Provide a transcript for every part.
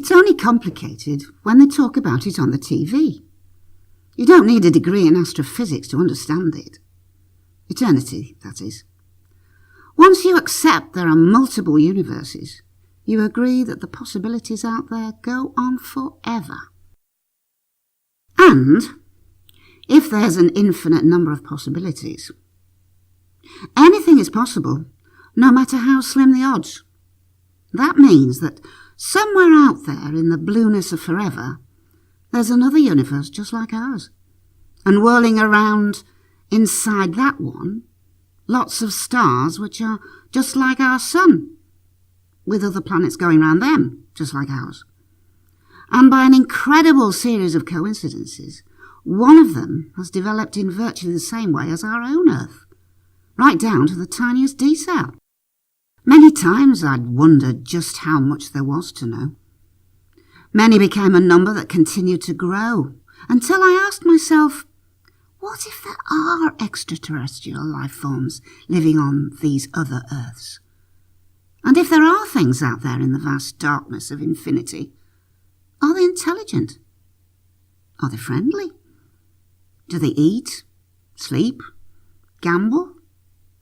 It's only complicated when they talk about it on the TV. You don't need a degree in astrophysics to understand it. Eternity, that is. Once you accept there are multiple universes, you agree that the possibilities out there go on forever. And if there's an infinite number of possibilities, anything is possible, no matter how slim the odds. That means that somewhere out there in the blueness of forever, there's another universe just like ours. And whirling around inside that one, lots of stars which are just like our sun, with other planets going round them, just like ours. And by an incredible series of coincidences, one of them has developed in virtually the same way as our own Earth, right down to the tiniest detail. Many times I'd wondered just how much there was to know. Many became a number that continued to grow, until I asked myself, what if there are extraterrestrial life forms living on these other Earths? And if there are things out there in the vast darkness of infinity, are they intelligent? Are they friendly? Do they eat, sleep, gamble,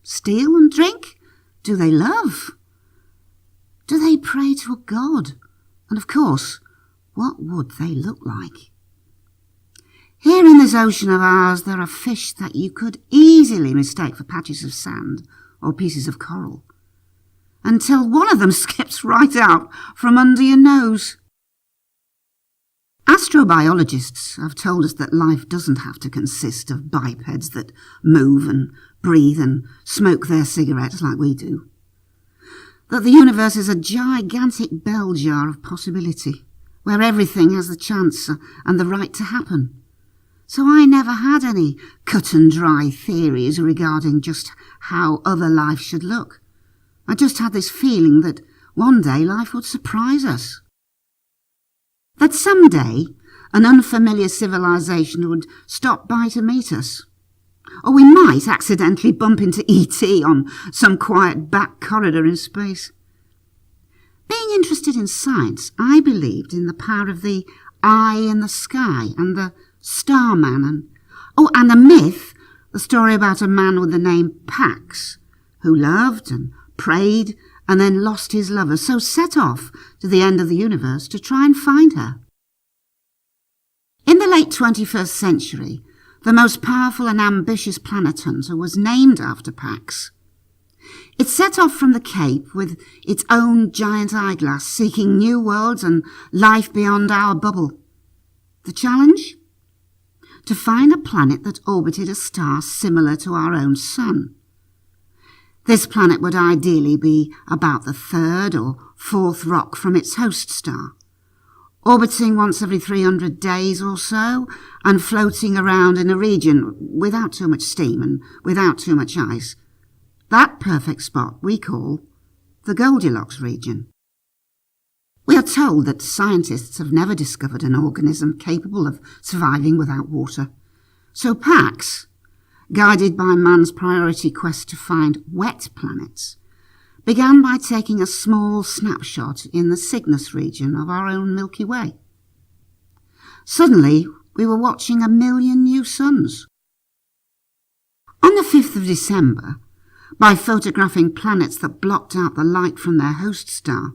steal and drink? Do they love? Do they pray to a god? And of course, what would they look like? Here in this ocean of ours, there are fish that you could easily mistake for patches of sand or pieces of coral, until one of them skips right out from under your nose. Astrobiologists have told us that life doesn't have to consist of bipeds that move and breathe and smoke their cigarettes like we do. That the universe is a gigantic bell jar of possibility, where everything has the chance and the right to happen. So I never had any cut and dry theories regarding just how other life should look. I just had this feeling that one day life would surprise us. That someday an unfamiliar civilization would stop by to meet us. Or we might accidentally bump into E.T. on some quiet back corridor in space. Being interested in science, I believed in the power of the eye in the sky and the starman and a myth, the story about a man with the name Pax, who loved and prayed and then lost his lover, so set off to the end of the universe to try and find her. In the late 21st century, the most powerful and ambitious planet hunter was named after Pax. It set off from the Cape with its own giant eyeglass, seeking new worlds and life beyond our bubble. The challenge? To find a planet that orbited a star similar to our own sun. This planet would ideally be about the third or fourth rock from its host star, orbiting once every 300 days or so and floating around in a region without too much steam and without too much ice. That perfect spot we call the Goldilocks region. We are told that scientists have never discovered an organism capable of surviving without water. So Pax, guided by man's priority quest to find wet planets, began by taking a small snapshot in the Cygnus region of our own Milky Way. Suddenly, we were watching 1 million new suns. On the 5th of December, by photographing planets that blocked out the light from their host star,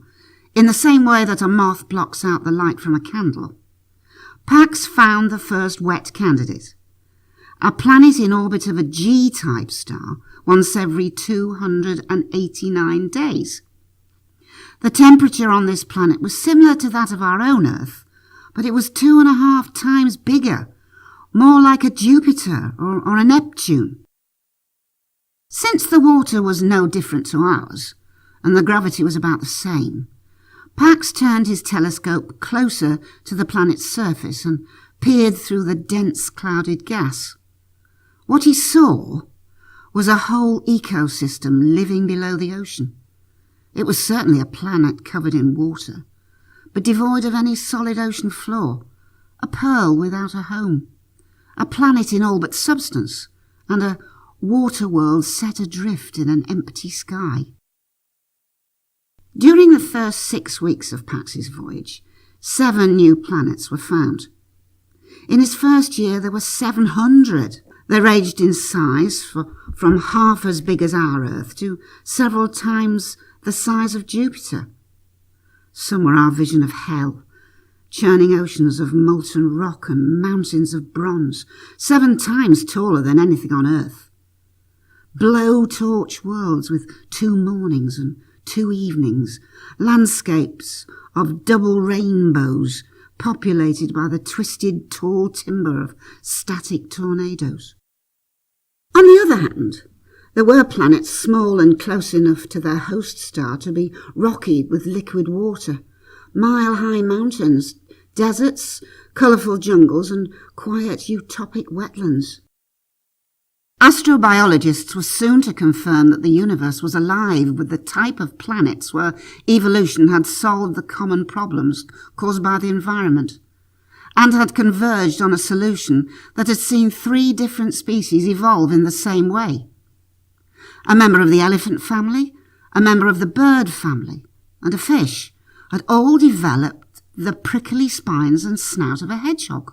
in the same way that a moth blocks out the light from a candle, Pax found the first wet candidate, a planet in orbit of a G-type star once every 289 days. The temperature on this planet was similar to that of our own Earth, but it was 2.5 times bigger, more like a Jupiter or a Neptune. Since the water was no different to ours, and the gravity was about the same, Pax turned his telescope closer to the planet's surface and peered through the dense clouded gas. What he saw was a whole ecosystem living below the ocean. It was certainly a planet covered in water, but devoid of any solid ocean floor, a pearl without a home, a planet in all but substance, and a water world set adrift in an empty sky. During the first 6 weeks of Pax's voyage, 7 new planets were found. In his first year, there were 700. They ranged in size from half as big as our Earth to several times the size of Jupiter. Some were our vision of hell, churning oceans of molten rock and mountains of bronze, 7 times taller than anything on Earth. Blowtorch worlds with 2 mornings and 2 evenings, landscapes of double rainbows populated by the twisted tall timber of static tornadoes. On the other hand, there were planets small and close enough to their host star to be rocky with liquid water, mile-high mountains, deserts, colourful jungles and quiet utopic wetlands. Astrobiologists were soon to confirm that the universe was alive with the type of planets where evolution had solved the common problems caused by the environment, and had converged on a solution that had seen 3 different species evolve in the same way. A member of the elephant family, a member of the bird family, and a fish had all developed the prickly spines and snout of a hedgehog.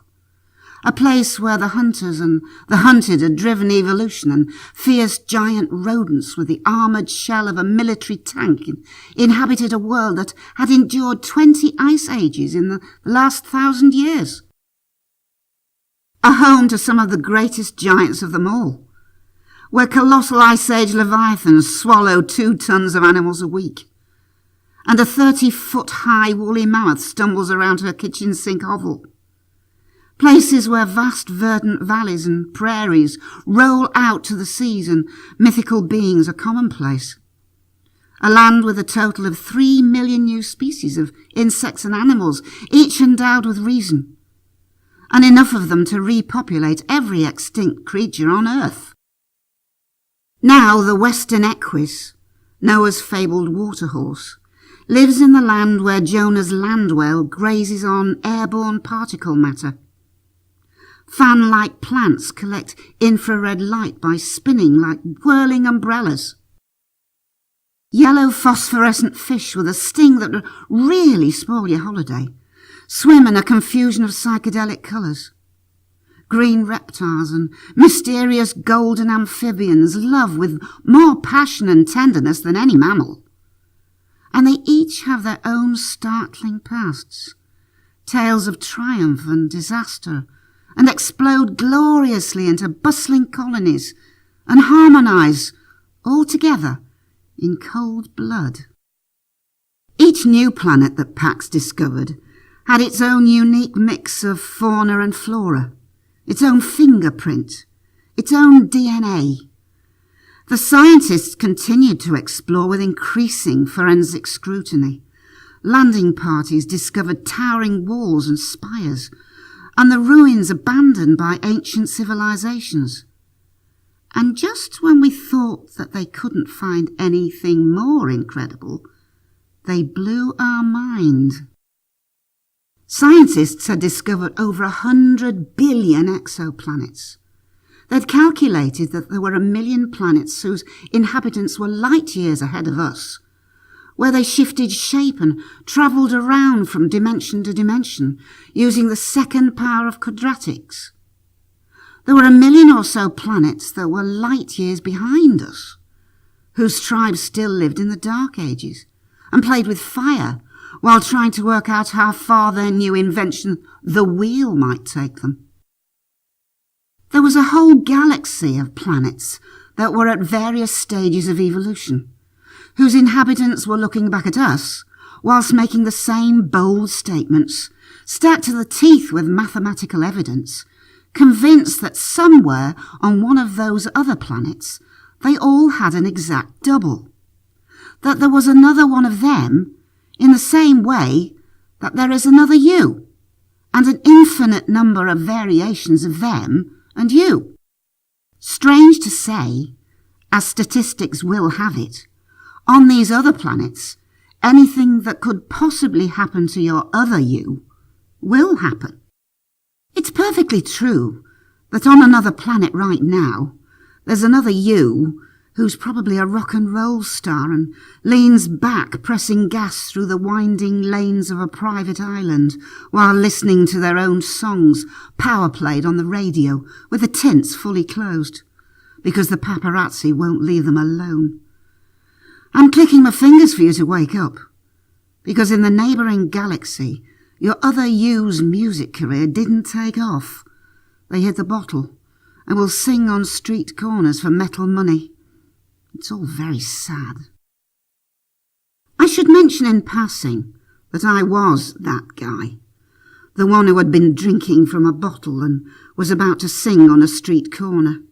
A place where the hunters and the hunted had driven evolution, and fierce giant rodents with the armoured shell of a military tank inhabited a world that had endured 20 ice ages in the last 1,000 years. A home to some of the greatest giants of them all, where colossal ice age leviathans swallowed 2 tons of animals a week, and a 30-foot-high woolly mammoth stumbles around her kitchen sink hovel. Places where vast verdant valleys and prairies roll out to the seas and mythical beings are commonplace. A land with a total of 3 million new species of insects and animals, each endowed with reason, and enough of them to repopulate every extinct creature on Earth. Now the Western Equus, Noah's fabled waterhorse, lives in the land where Jonah's land whale grazes on airborne particle matter. Fan-like plants collect infrared light by spinning like whirling umbrellas. Yellow phosphorescent fish with a sting that would really spoil your holiday swim in a confusion of psychedelic colours. Green reptiles and mysterious golden amphibians love with more passion and tenderness than any mammal. And they each have their own startling pasts, tales of triumph and disaster, and explode gloriously into bustling colonies and harmonise all together in cold blood. Each new planet that Pax discovered had its own unique mix of fauna and flora, its own fingerprint, its own DNA. The scientists continued to explore with increasing forensic scrutiny. Landing parties discovered towering walls and spires, and the ruins abandoned by ancient civilizations. And just when we thought that they couldn't find anything more incredible, they blew our mind. Scientists had discovered over 100 billion exoplanets. They'd calculated that there were 1 million planets whose inhabitants were light years ahead of us, where they shifted shape and travelled around from dimension to dimension, using the second power of quadratics. There were 1 million or so planets that were light years behind us, whose tribes still lived in the Dark Ages, and played with fire while trying to work out how far their new invention, the wheel, might take them. There was a whole galaxy of planets that were at various stages of evolution, whose inhabitants were looking back at us whilst making the same bold statements, stacked to the teeth with mathematical evidence, convinced that somewhere on one of those other planets they all had an exact double, that there was another one of them in the same way that there is another you, and an infinite number of variations of them and you. Strange to say, as statistics will have it, on these other planets, anything that could possibly happen to your other you will happen. It's perfectly true that on another planet right now, there's another you who's probably a rock and roll star and leans back pressing gas through the winding lanes of a private island while listening to their own songs power played on the radio with the tints fully closed, because the paparazzi won't leave them alone. I'm clicking my fingers for you to wake up, because in the neighbouring galaxy, your other U's music career didn't take off. They hit the bottle and will sing on street corners for metal money. It's all very sad. I should mention in passing that I was that guy, the one who had been drinking from a bottle and was about to sing on a street corner.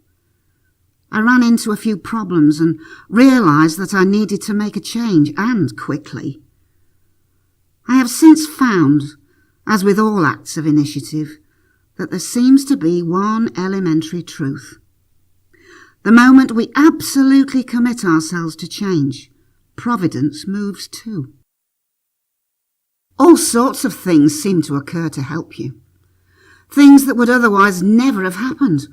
I ran into a few problems and realised that I needed to make a change, and quickly. I have since found, as with all acts of initiative, that there seems to be one elementary truth. The moment we absolutely commit ourselves to change, Providence moves too. All sorts of things seem to occur to help you. Things that would otherwise never have happened.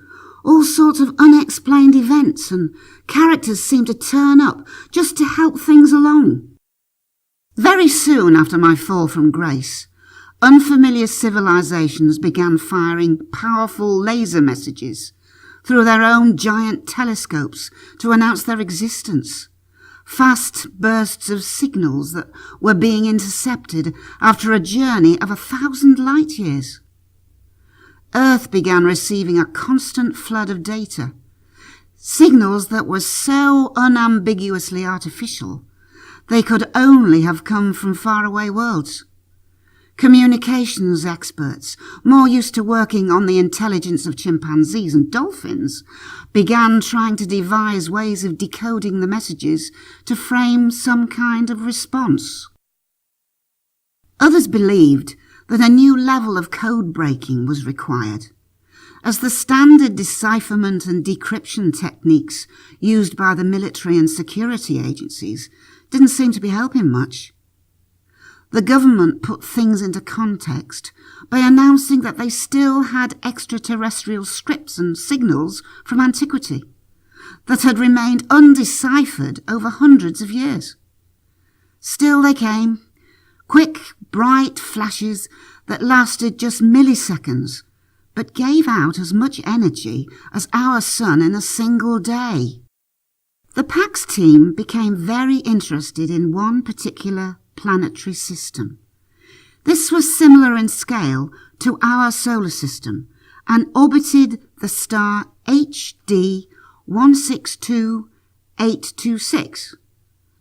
All sorts of unexplained events, and characters seem to turn up just to help things along. Very soon after my fall from grace, unfamiliar civilizations began firing powerful laser messages through their own giant telescopes to announce their existence. Fast bursts of signals that were being intercepted after a journey of 1,000 light years. Earth began receiving a constant flood of data, signals that were so unambiguously artificial they could only have come from faraway worlds. Communications experts, more used to working on the intelligence of chimpanzees and dolphins, began trying to devise ways of decoding the messages to frame some kind of response. Others believed that a new level of code breaking was required, as the standard decipherment and decryption techniques used by the military and security agencies didn't seem to be helping much. The government put things into context by announcing that they still had extraterrestrial scripts and signals from antiquity that had remained undeciphered over hundreds of years. Still they came, quick, bright flashes that lasted just milliseconds, but gave out as much energy as our sun in a single day. The PAX team became very interested in one particular planetary system. This was similar in scale to our solar system and orbited the star HD 162826,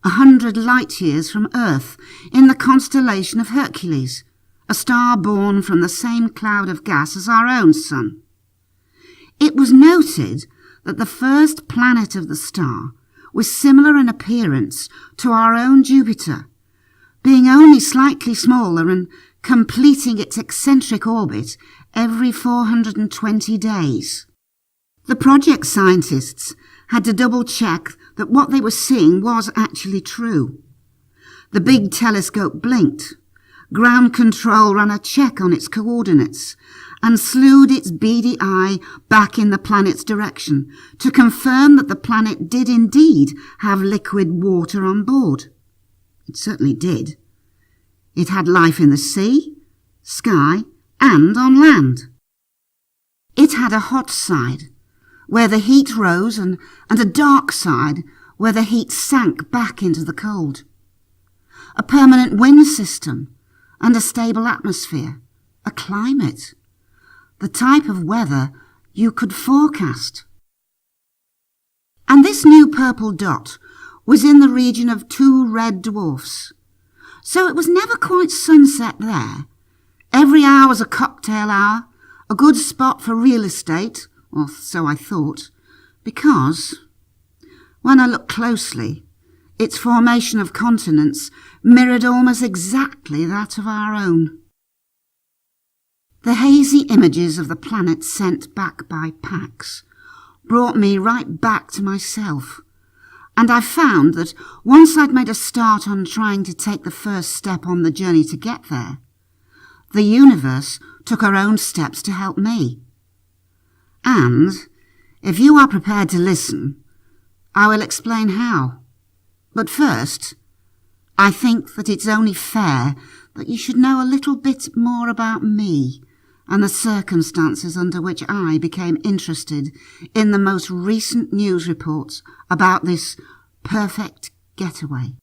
100 light years from Earth, in the constellation of Hercules, a star born from the same cloud of gas as our own sun. It was noted that the first planet of the star was similar in appearance to our own Jupiter, being only slightly smaller and completing its eccentric orbit every 420 days. The project scientists had to double-check that what they were seeing was actually true. The big telescope blinked. Ground control ran a check on its coordinates and slewed its beady eye back in the planet's direction to confirm that the planet did indeed have liquid water on board. It certainly did. It had life in the sea, sky, and on land. It had a hot side, where the heat rose, and a dark side, where the heat sank back into the cold. A permanent wind system, and a stable atmosphere, a climate, the type of weather you could forecast. And this new purple dot was in the region of 2 red dwarfs. So it was never quite sunset there. Every hour was a cocktail hour, a good spot for real estate, or so I thought, because, when I looked closely, its formation of continents mirrored almost exactly that of our own. The hazy images of the planet sent back by PAX brought me right back to myself, and I found that once I'd made a start on trying to take the first step on the journey to get there, the universe took her own steps to help me. And, if you are prepared to listen, I will explain how. But first, I think that it's only fair that you should know a little bit more about me and the circumstances under which I became interested in the most recent news reports about this perfect getaway.